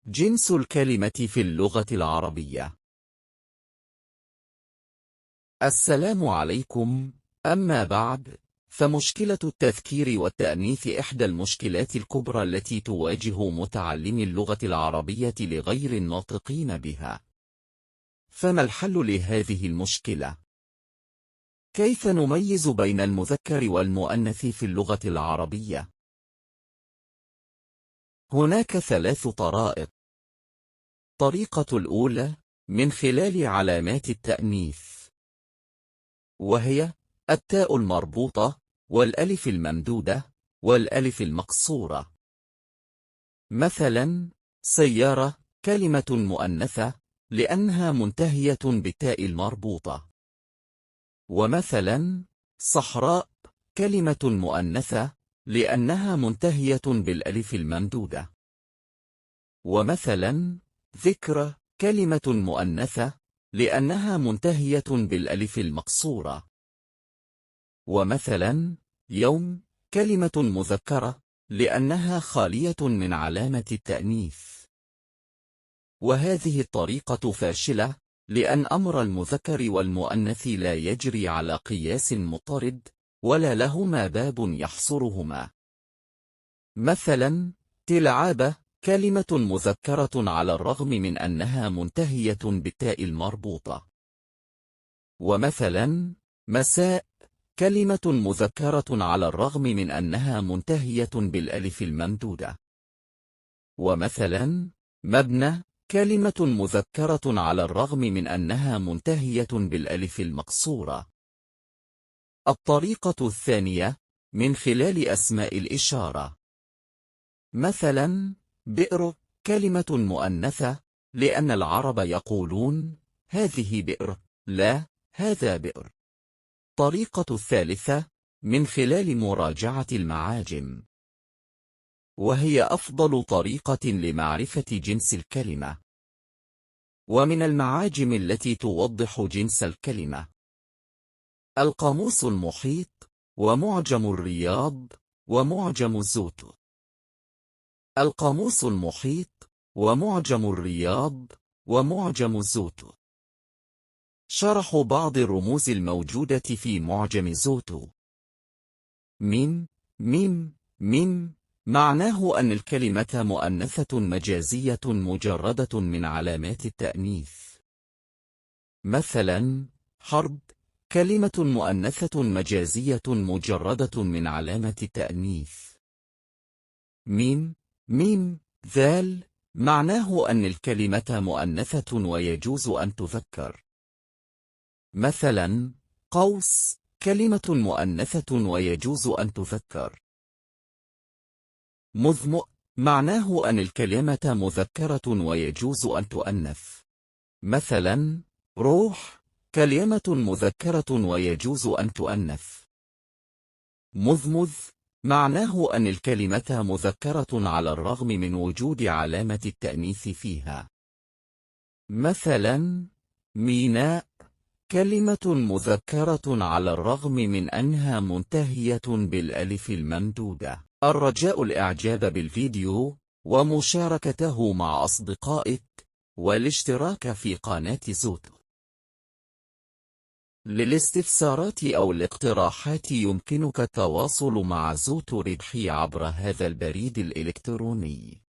جنس الكلمة في اللغة العربية. السلام عليكم. أما بعد، فمشكلة التذكير والتأنيث إحدى المشكلات الكبرى التي تواجه متعلمي اللغة العربية لغير الناطقين بها. فما الحل لهذه المشكلة؟ كيف نميز بين المذكر والمؤنث في اللغة العربية؟ هناك 3 طرائق. الطريقة الأولى من خلال علامات التأنيث، وهي التاء المربوطة والألف الممدودة والألف المقصورة. مثلا سيارة كلمة مؤنثة لأنها منتهية بالتاء المربوطة. ومثلا صحراء كلمة مؤنثة لأنها منتهية بالألف الممدودة. ومثلا ذكرى كلمة مؤنثة لأنها منتهية بالألف المقصورة. ومثلا يوم كلمة مذكرة لأنها خالية من علامة التأنيث. وهذه الطريقة فاشلة، لأن أمر المذكر والمؤنث لا يجري على قياس مضطرد، ولا لهما باب يحصرهما. مثلا تلعابة كلمة مذكرة على الرغم من أنها منتهية بالتاء المربوطة. ومثلا مساء كلمة مذكرة على الرغم من أنها منتهية بالألف الممدودة. ومثلا مبنى كلمة مذكرة على الرغم من أنها منتهية بالألف المقصورة. الطريقة الثانية من خلال أسماء الإشارة. مثلا بئر كلمة مؤنثة لأن العرب يقولون هذه بئر، لا هذا بئر. الطريقة الثالثة من خلال مراجعة المعاجم، وهي أفضل طريقة لمعرفة جنس الكلمة. ومن المعاجم التي توضح جنس الكلمة: القاموس المحيط، ومعجم الرياض، ومعجم زوتو. القاموس المحيط، ومعجم الرياض، ومعجم زوتو. شرح بعض الرموز الموجودة في معجم زوتو. ميم ميم ميم معناه أن الكلمة مؤنثة مجازية مجردة من علامات التأنيث. مثلا حرب كلمة مؤنثة مجازية مجردة من علامة التأنيث. ميم ميم ذال معناه أن الكلمة مؤنثة ويجوز أن تذكر. مثلا قوس كلمة مؤنثة ويجوز أن تذكر. مذمؤ معناه أن الكلمة مذكرة ويجوز أن تؤنث. مثلا روح كلمة مذكرة ويجوز أن تؤنث. مذمذ معناه أن الكلمة مذكرة على الرغم من وجود علامة التأنيث فيها. مثلا ميناء كلمة مذكرة على الرغم من أنها منتهية بالألف الممدودة. الرجاء الإعجاب بالفيديو ومشاركته مع أصدقائك، والاشتراك في قناة زوتو. للاستفسارات أو الاقتراحات يمكنك التواصل مع زوتو ربحي عبر هذا البريد الإلكتروني.